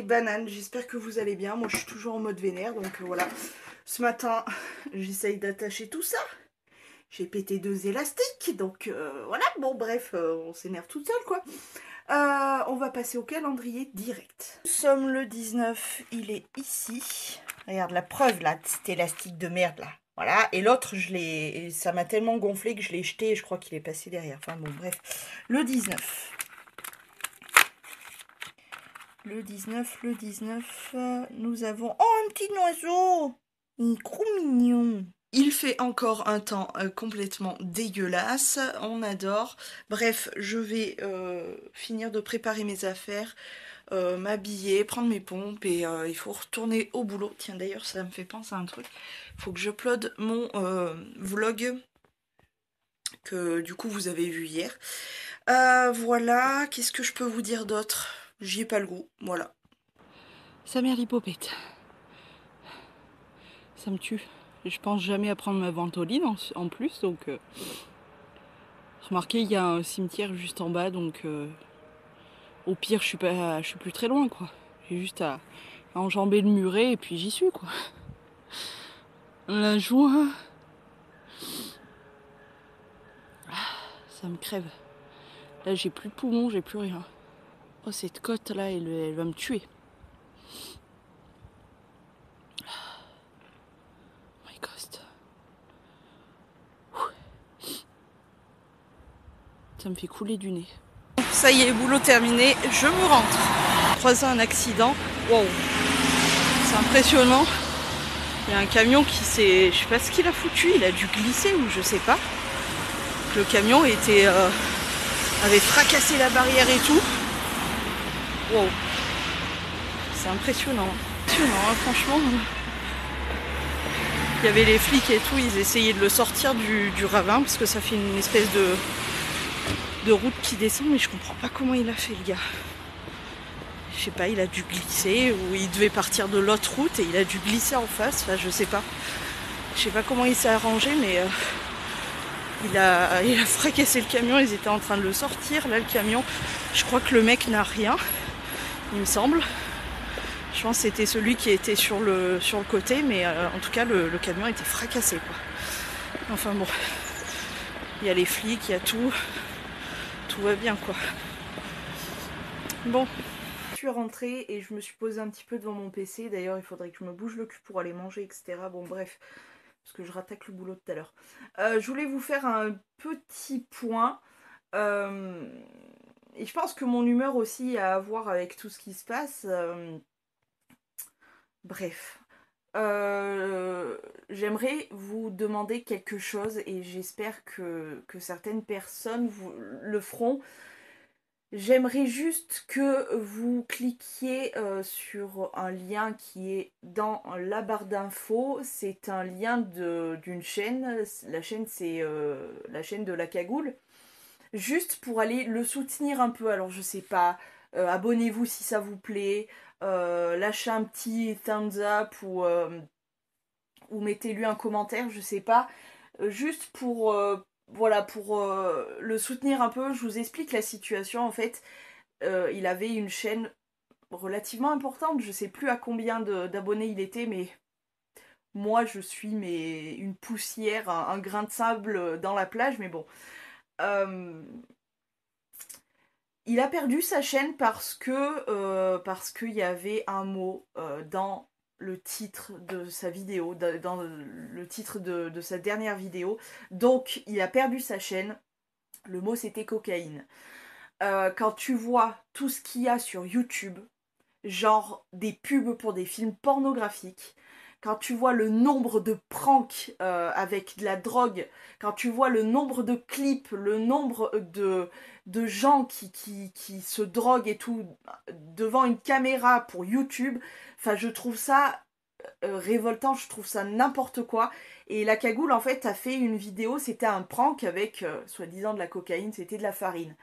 bananes, j'espère que vous allez bien. Moi je suis toujours en mode vénère, donc voilà. Ce matin, j'essaye d'attacher tout ça. J'ai pété 2 élastiques, donc voilà, bon bref, on s'énerve toute seule quoi. On va passer au calendrier direct. Nous sommes le 19, il est ici. Regarde la preuve là, de cet élastique de merde là. Voilà, et l'autre, ça m'a tellement gonflé que je l'ai jeté et je crois qu'il est passé derrière. Enfin bon, bref. Le 19. Le 19, nous avons... Oh, un petit oiseau! Il est trop mignon. Il fait encore un temps complètement dégueulasse, on adore. Bref, je vais finir de préparer mes affaires, m'habiller, prendre mes pompes et il faut retourner au boulot. Tiens, d'ailleurs, ça me fait penser à un truc. Il faut que j'uploade mon vlog que du coup vous avez vu hier. Voilà, qu'est-ce que je peux vous dire d'autre? J'y ai pas le goût, voilà. Sa mère l'hypopète. Ça me tue. Je pense jamais à prendre ma ventoline en plus, donc... Remarquez, il y a un cimetière juste en bas, donc... au pire, je suis plus très loin, quoi. J'ai juste à enjamber le muret et puis j'y suis, quoi. La joie... Ça me crève. Là, j'ai plus de poumons, j'ai plus rien. Oh, cette côte-là, elle va me tuer. My God. Ça me fait couler du nez. Ça y est, boulot terminé, je me rentre. Croisé un accident. Wow. C'est impressionnant. Il y a un camion qui s'est... Je sais pas ce qu'il a foutu, il a dû glisser ou je sais pas. Le camion avait fracassé la barrière et tout. Wow. C'est impressionnant. Impressionnant, hein, franchement. Il y avait les flics et tout, ils essayaient de le sortir du ravin parce que ça fait une espèce de route qui descend, mais je comprends pas comment il a fait le gars. Je sais pas, il a dû glisser ou il devait partir de l'autre route et il a dû glisser en face, enfin je sais pas. Je sais pas comment il s'est arrangé, mais il a fracassé le camion, ils étaient en train de le sortir. Là le camion, je crois que le mec n'a rien, il me semble. Je pense que c'était celui qui était sur le côté, mais en tout cas le camion était fracassé quoi. Enfin bon, il y a les flics, il y a tout va bien quoi. Bon, je suis rentrée et je me suis posée un petit peu devant mon PC. D'ailleurs il faudrait que je me bouge le cul pour aller manger, etc. Bon bref, parce que je rattaque le boulot tout à l'heure. Je voulais vous faire un petit point. Et je pense que mon humeur aussi a à voir avec tout ce qui se passe. Bref. J'aimerais vous demander quelque chose et j'espère que certaines personnes le feront. J'aimerais juste que vous cliquiez sur un lien qui est dans la barre d'infos. C'est un lien d'une chaîne. La chaîne, c'est la chaîne de la Cagoule. Juste pour aller le soutenir un peu. Alors, je sais pas. Abonnez-vous si ça vous plaît. Lâchez un petit thumbs up ou mettez-lui un commentaire, je sais pas. Juste pour... voilà, pour le soutenir un peu, je vous explique la situation en fait. Il avait une chaîne relativement importante, je sais plus à combien d'abonnés il était, mais moi je suis une poussière, un grain de sable dans la plage, mais bon. Il a perdu sa chaîne parce qu'il y avait un mot dans le titre de sa vidéo, dans le titre de sa dernière vidéo. Donc il a perdu sa chaîne. Le mot c'était cocaïne. Quand tu vois tout ce qu'il y a sur YouTube, genre des pubs pour des films pornographiques, quand tu vois le nombre de pranks avec de la drogue, quand tu vois le nombre de clips, le nombre de gens qui se droguent et tout devant une caméra pour YouTube, enfin je trouve ça révoltant, je trouve ça n'importe quoi. Et la Cagoule en fait a fait une vidéo, c'était un prank avec soi-disant de la cocaïne, c'était de la farine.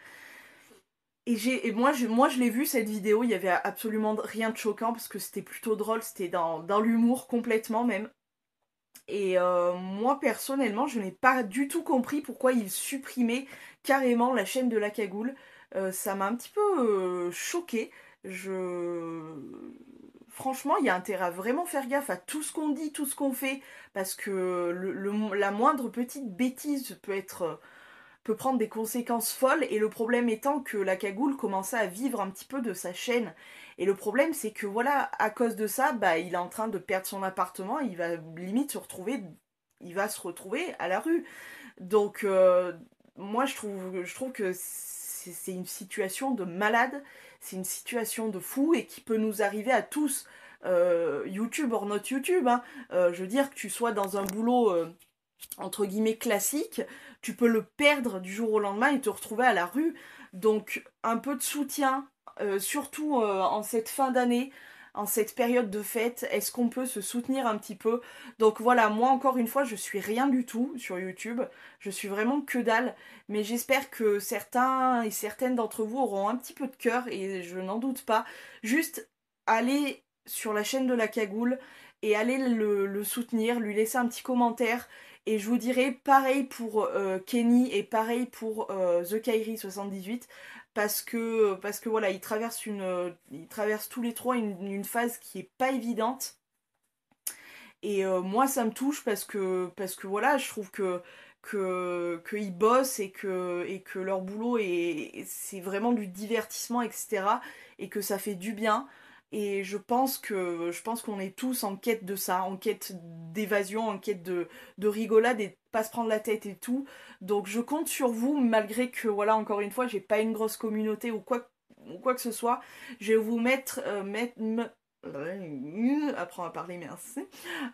Et moi je l'ai vu cette vidéo, il y avait absolument rien de choquant parce que c'était plutôt drôle, c'était dans l'humour complètement même. Et moi personnellement je n'ai pas du tout compris pourquoi ils supprimaient carrément la chaîne de la Cagoule. Ça m'a un petit peu choquée. Je... Franchement, il y a intérêt à vraiment faire gaffe à tout ce qu'on dit, tout ce qu'on fait, parce que la moindre petite bêtise peut prendre des conséquences folles, et le problème étant que la cagoule commençait à vivre un petit peu de sa chaîne. Et le problème, c'est que voilà, à cause de ça, bah, il est en train de perdre son appartement, il va limite il va se retrouver à la rue. Donc, moi, je trouve que c'est une situation de malade, c'est une situation de fou et qui peut nous arriver à tous. YouTube hors not YouTube, hein. Je veux dire que tu sois dans un boulot entre guillemets classique, tu peux le perdre du jour au lendemain et te retrouver à la rue. Donc un peu de soutien, surtout en cette fin d'année, en cette période de fête, est-ce qu'on peut se soutenir un petit peu? Donc voilà, moi encore une fois, je suis rien du tout sur YouTube, je suis vraiment que dalle, mais j'espère que certains et certaines d'entre vous auront un petit peu de cœur, et je n'en doute pas. Juste allez sur la chaîne de la cagoule et allez le soutenir, lui laisser un petit commentaire. Et je vous dirais pareil pour Kenny et pareil pour The Kairi 78, parce que voilà, ils traversent tous les trois une phase qui est pas évidente. Et moi ça me touche parce que voilà, je trouve qu'ils bossent et que leur boulot c'est vraiment du divertissement, etc. Et que ça fait du bien. Et je pense qu'on est tous en quête de ça, en quête d'évasion, en quête de rigolade et de pas se prendre la tête et tout. Donc je compte sur vous, malgré que voilà, encore une fois, j'ai pas une grosse communauté ou quoi que ce soit. Je vais vous apprends à parler, merci.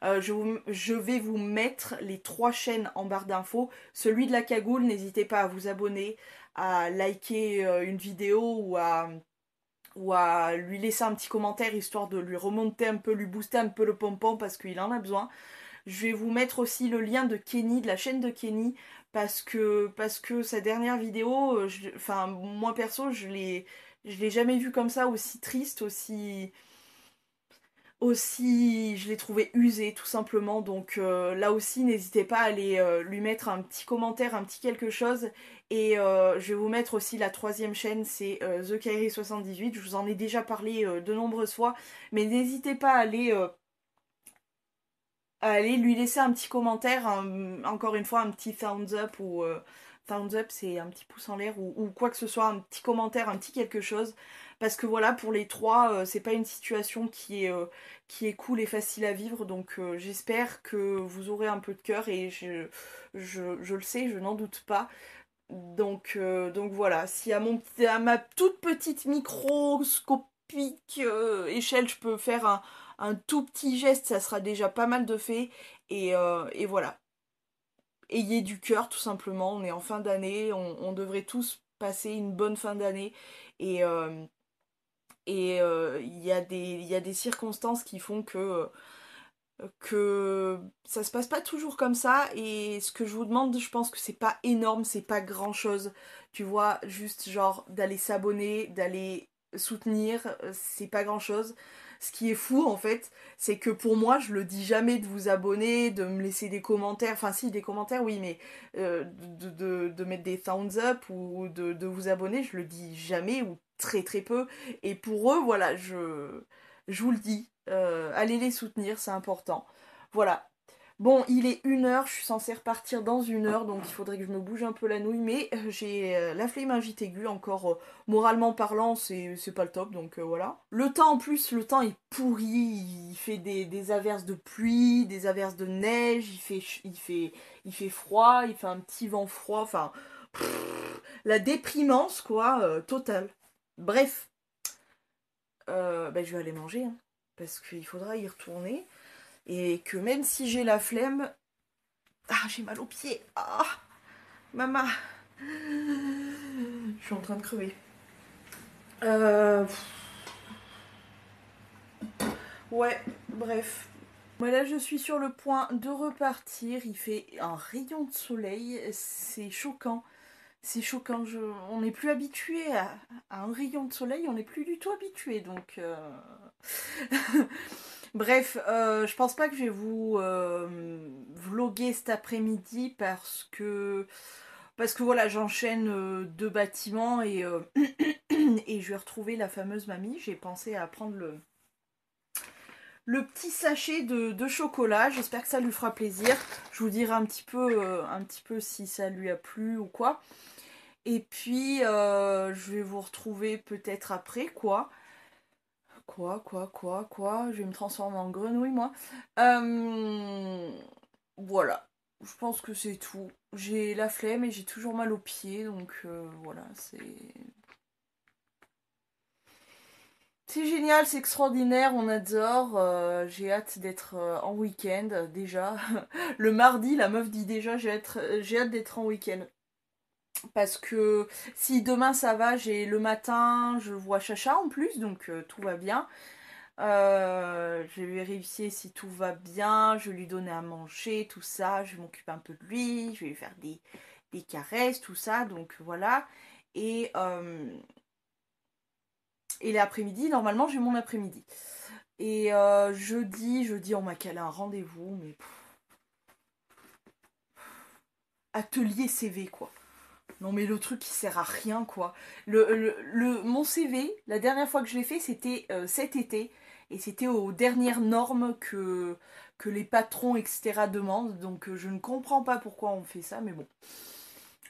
Je vais vous mettre les trois chaînes en barre d'infos. Celui de la cagoule, n'hésitez pas à vous abonner, à liker une vidéo ou à lui laisser un petit commentaire histoire de lui remonter un peu, lui booster un peu le pompon parce qu'il en a besoin. Je vais vous mettre aussi le lien de Kenny, de la chaîne de Kenny, parce que sa dernière vidéo, enfin moi perso, je l'ai jamais vu comme ça, aussi triste, aussi, je l'ai trouvé usé tout simplement. Donc là aussi, n'hésitez pas à aller lui mettre un petit commentaire, un petit quelque chose. Et je vais vous mettre aussi la troisième chaîne, c'est The Kairi 78. Je vous en ai déjà parlé de nombreuses fois, mais n'hésitez pas à aller lui laisser un petit commentaire, encore une fois un petit thumbs up ou thumbs up c'est un petit pouce en l'air ou quoi que ce soit, un petit commentaire, un petit quelque chose. Parce que voilà, pour les trois, c'est pas une situation qui est cool et facile à vivre, donc j'espère que vous aurez un peu de cœur et je le sais, je n'en doute pas. Donc voilà, si à ma toute petite microscopique échelle, je peux faire un tout petit geste, ça sera déjà pas mal de fait. Et voilà, ayez du cœur tout simplement, on est en fin d'année, on devrait tous passer une bonne fin d'année. Et il y a des circonstances qui font que ça se passe pas toujours comme ça, et ce que je vous demande, je pense que c'est pas énorme, c'est pas grand chose, tu vois, juste genre d'aller s'abonner, d'aller soutenir, c'est pas grand chose. Ce qui est fou en fait, c'est que pour moi, je le dis jamais de vous abonner, de me laisser des commentaires, enfin si, des commentaires oui, mais de mettre des thumbs up ou de vous abonner, je le dis jamais ou très très peu. Et pour eux, voilà, je vous le dis, allez les soutenir, c'est important. Voilà. Bon, il est 1 heure, je suis censée repartir dans 1 heure, donc il faudrait que je me bouge un peu la nouille, mais j'ai la flémingite aiguë, encore moralement parlant, c'est pas le top, donc voilà. Le temps en plus, le temps est pourri, il fait des averses de pluie, des averses de neige, il fait froid, il fait un petit vent froid, enfin, la déprimance, quoi, totale. Bref, ben, je vais aller manger, hein, parce qu'il faudra y retourner. Et que même si j'ai la flemme... Ah, j'ai mal aux pieds. Ah, maman. Je suis en train de crever. Euh... Ouais, bref. Voilà, je suis sur le point de repartir. Il fait un rayon de soleil. C'est choquant. C'est choquant. On n'est plus habitué à un rayon de soleil. On n'est plus du tout habitué. Donc... Bref, je pense pas que je vais vous vloguer cet après-midi parce que voilà, j'enchaîne deux bâtiments et et je vais retrouver la fameuse mamie. J'ai pensé à prendre le petit sachet de chocolat. J'espère que ça lui fera plaisir. Je vous dirai un petit peu si ça lui a plu ou quoi. Et puis, je vais vous retrouver peut-être après, quoi. Quoi. Je vais me transformer en grenouille, moi. Voilà. Je pense que c'est tout. J'ai la flemme et j'ai toujours mal aux pieds, donc voilà, c'est... C'est génial, c'est extraordinaire, on adore. J'ai hâte d'être en week-end déjà. Le mardi, la meuf dit déjà j'ai hâte d'être en week-end. Parce que si demain ça va, j'ai le matin, je vois Chacha en plus, donc tout va bien. Je vais vérifier si tout va bien, je vais lui donner à manger, tout ça, je vais m'occuper un peu de lui, je vais lui faire des caresses, tout ça, donc voilà. Et, euh, et l'après-midi, normalement j'ai mon après-midi. Et jeudi, on m'a calé un rendez-vous, mais atelier CV quoi. Non mais le truc qui sert à rien quoi. Mon CV, la dernière fois que je l'ai fait, c'était cet été. Et c'était aux dernières normes que les patrons, etc. demandent. Donc je ne comprends pas pourquoi on fait ça, mais bon.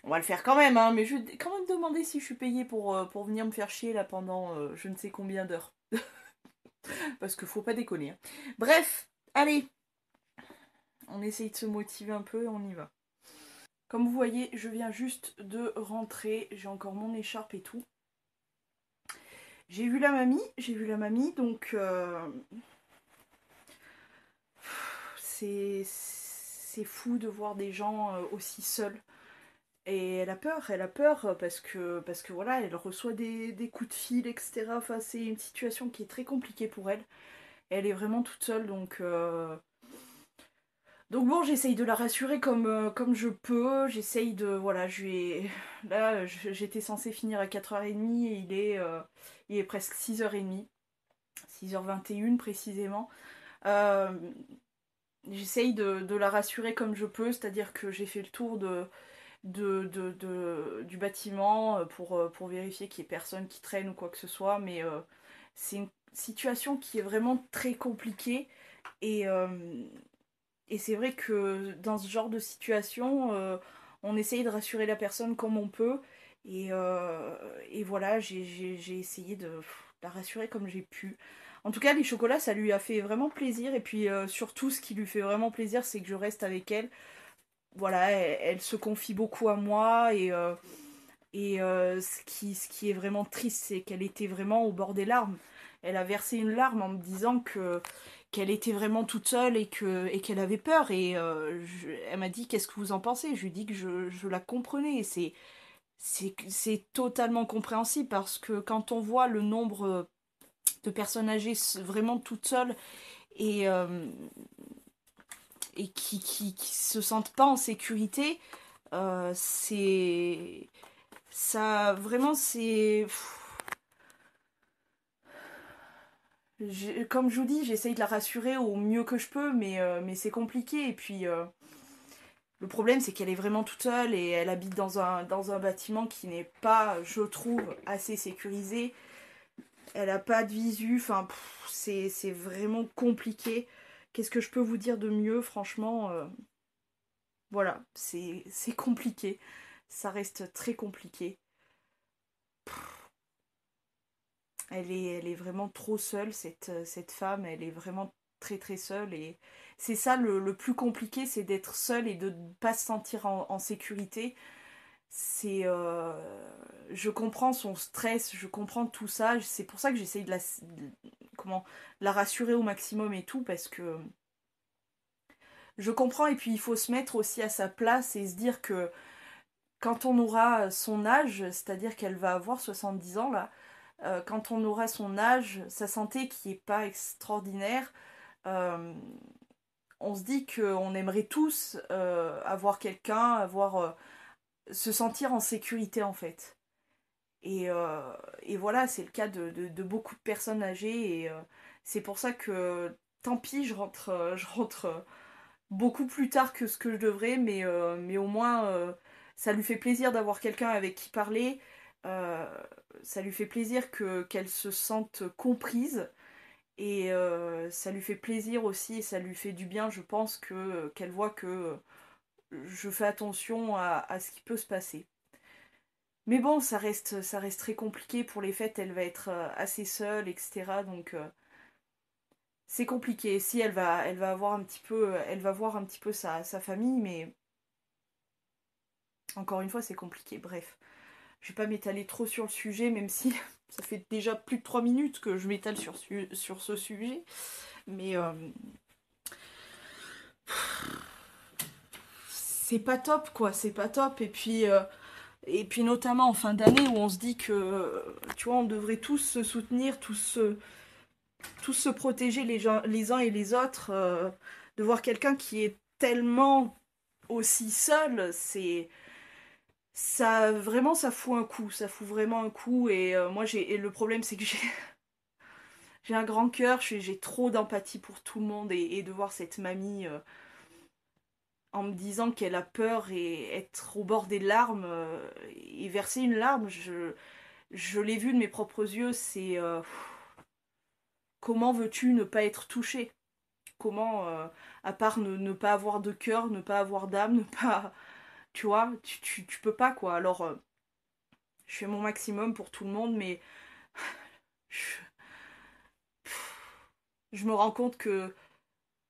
On va le faire quand même, hein. Mais je vais quand même demander si je suis payée pour venir me faire chier là pendant je ne sais combien d'heures. Parce que faut pas déconner, hein. Bref, allez. On essaye de se motiver un peu et on y va. Comme vous voyez, je viens juste de rentrer. J'ai encore mon écharpe et tout. J'ai vu la mamie, donc c'est fou de voir des gens aussi seuls. Et elle a peur parce que voilà, elle reçoit des coups de fil, etc. Enfin, c'est une situation qui est très compliquée pour elle. Elle est vraiment toute seule, donc bon, j'essaye de la rassurer comme je peux. J'essaye de... Voilà, je lui ai... Là, j'étais censée finir à 4h30 et il est presque 6h30. 6h21 précisément. Euh, J'essaye de la rassurer comme je peux, c'est-à-dire que j'ai fait le tour du bâtiment pour vérifier qu'il n'y ait personne qui traîne ou quoi que ce soit, mais c'est une situation qui est vraiment très compliquée et, euh, et c'est vrai que dans ce genre de situation, on essaye de rassurer la personne comme on peut et voilà, j'ai essayé de la rassurer comme j'ai pu. En tout cas, les chocolats, ça lui a fait vraiment plaisir. Et puis surtout, ce qui lui fait vraiment plaisir, c'est que je reste avec elle. Voilà, elle se confie beaucoup à moi. Ce qui est vraiment triste, c'est qu'elle était vraiment au bord des larmes. Elle a versé une larme en me disant qu'elle était vraiment toute seule et qu'elle avait peur. Et elle m'a dit, qu'est-ce que vous en pensez? Je lui ai dit que je la comprenais. Et c'est totalement compréhensible parce que quand on voit le nombre de personnes âgées vraiment toutes seules et, euh, et qui se sentent pas en sécurité, c'est... Ça, vraiment, c'est... Comme je vous dis, j'essaye de la rassurer au mieux que je peux, mais c'est compliqué. Et puis, le problème, c'est qu'elle est vraiment toute seule et elle habite dans un bâtiment qui n'est pas, je trouve, assez sécurisé. Elle a pas de visu, enfin, c'est vraiment compliqué. Qu'est-ce que je peux vous dire de mieux, franchement voilà, c'est compliqué. Ça reste très compliqué. Elle est vraiment trop seule, cette femme. Elle est vraiment très très seule. Et c'est ça le plus compliqué, c'est d'être seule et de ne pas se sentir en sécurité. C'est, je comprends son stress, je comprends tout ça. C'est pour ça que j'essaye comment, la rassurer au maximum et tout, parce que je comprends. Et puis il faut se mettre aussi à sa place et se dire que quand on aura son âge, c'est-à-dire qu'elle va avoir 70 ans là, quand on aura son âge, sa santé qui est pas extraordinaire, euh, on se dit qu'on aimerait tous avoir quelqu'un, se sentir en sécurité en fait. Et, euh, et voilà, c'est le cas de beaucoup de personnes âgées et c'est pour ça que tant pis, je rentre beaucoup plus tard que ce que je devrais, mais au moins ça lui fait plaisir d'avoir quelqu'un avec qui parler. Euh, Ça lui fait plaisir qu'elle se sente comprise. Et ça lui fait plaisir aussi, et ça lui fait du bien, je pense, qu'elle voit que je fais attention à ce qui peut se passer. Mais bon, ça reste très compliqué pour les fêtes, elle va être assez seule, etc. Donc c'est compliqué. Si elle va avoir un petit peu, elle va voir un petit peu sa famille, mais encore une fois, c'est compliqué. Bref, je vais pas m'étaler trop sur le sujet, même si ça fait déjà plus de 3 minutes que je m'étale sur ce sujet. Mais c'est pas top, quoi, c'est pas top. Et puis notamment en fin d'année où on se dit que, tu vois, on devrait tous se soutenir, tous se protéger les uns et les autres. De voir quelqu'un qui est tellement aussi seul, c'est ça vraiment ça fout un coup, ça fout vraiment un coup. Et moi et le problème c'est que j'ai un grand cœur, j'ai trop d'empathie pour tout le monde et de voir cette mamie en me disant qu'elle a peur et être au bord des larmes et verser une larme, je l'ai vu de mes propres yeux, c'est comment veux-tu ne pas être touché? Comment, à part ne pas avoir de cœur, ne pas avoir d'âme, ne pas... Tu vois, tu peux pas quoi. Alors, je fais mon maximum pour tout le monde, mais je, je me rends compte que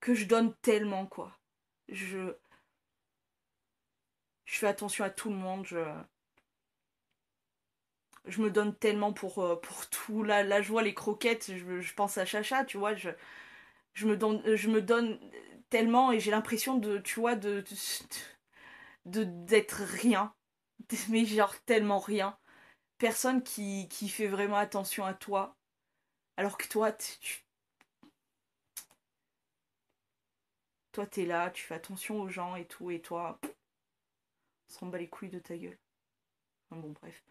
je donne tellement quoi. Je, je fais attention à tout le monde, je me donne tellement pour tout. Là, je vois les croquettes, je pense à Chacha, tu vois, je me donne tellement et j'ai l'impression de, tu vois, d'être rien. Mais genre tellement rien. Personne qui fait vraiment attention à toi. Alors que toi, toi, t'es là, tu fais attention aux gens et tout, et toi, on s'en bat les couilles de ta gueule. Enfin, bon, bref.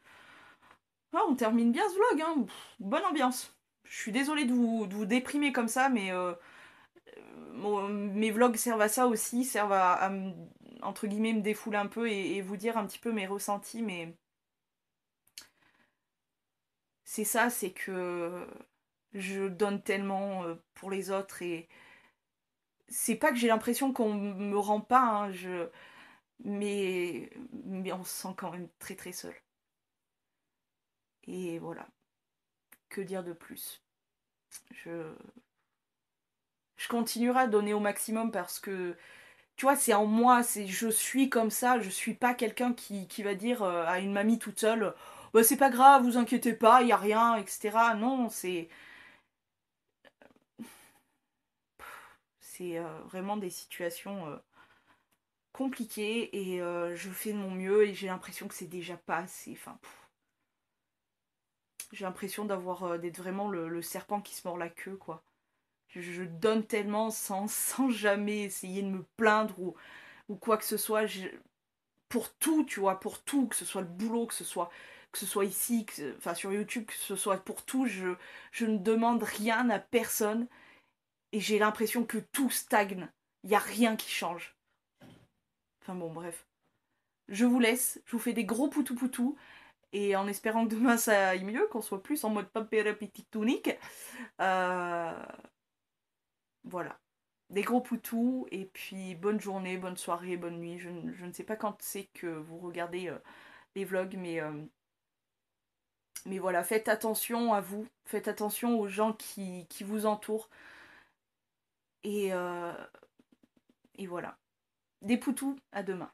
Ah, on termine bien ce vlog, hein. Bonne ambiance. Je suis désolée de vous déprimer comme ça, mais mes vlogs servent à ça aussi, servent entre guillemets, me défouler un peu et vous dire un petit peu mes ressentis, mais c'est ça, c'est que je donne tellement pour les autres et c'est pas que j'ai l'impression qu'on me rend pas, hein, mais on se sent quand même très très seul. Et voilà, que dire de plus? Je, je continuerai à donner au maximum parce que, tu vois, c'est en moi, je suis comme ça, je suis pas quelqu'un qui va dire à une mamie toute seule, bah, c'est pas grave, vous inquiétez pas, y a rien, etc. Non, c'est vraiment des situations compliquées et je fais de mon mieux et j'ai l'impression que c'est déjà pas assez. Enfin, j'ai l'impression d'être vraiment le serpent qui se mord la queue, quoi. Je donne tellement sans jamais essayer de me plaindre ou quoi que ce soit. Pour tout, tu vois, pour tout, que ce soit le boulot, que ce soit ici, enfin sur YouTube, que ce soit pour tout, je ne demande rien à personne et j'ai l'impression que tout stagne. Il n'y a rien qui change. Enfin bon, bref. Je vous laisse, je vous fais des gros poutou poutou et en espérant que demain ça aille mieux, qu'on soit plus en mode pampera petite tunique. Euh, voilà. Des gros poutous et puis bonne journée, bonne soirée, bonne nuit. Je ne sais pas quand c'est que vous regardez les vlogs, mais voilà, faites attention à vous, faites attention aux gens qui vous entourent et, et voilà. Des poutous, à demain.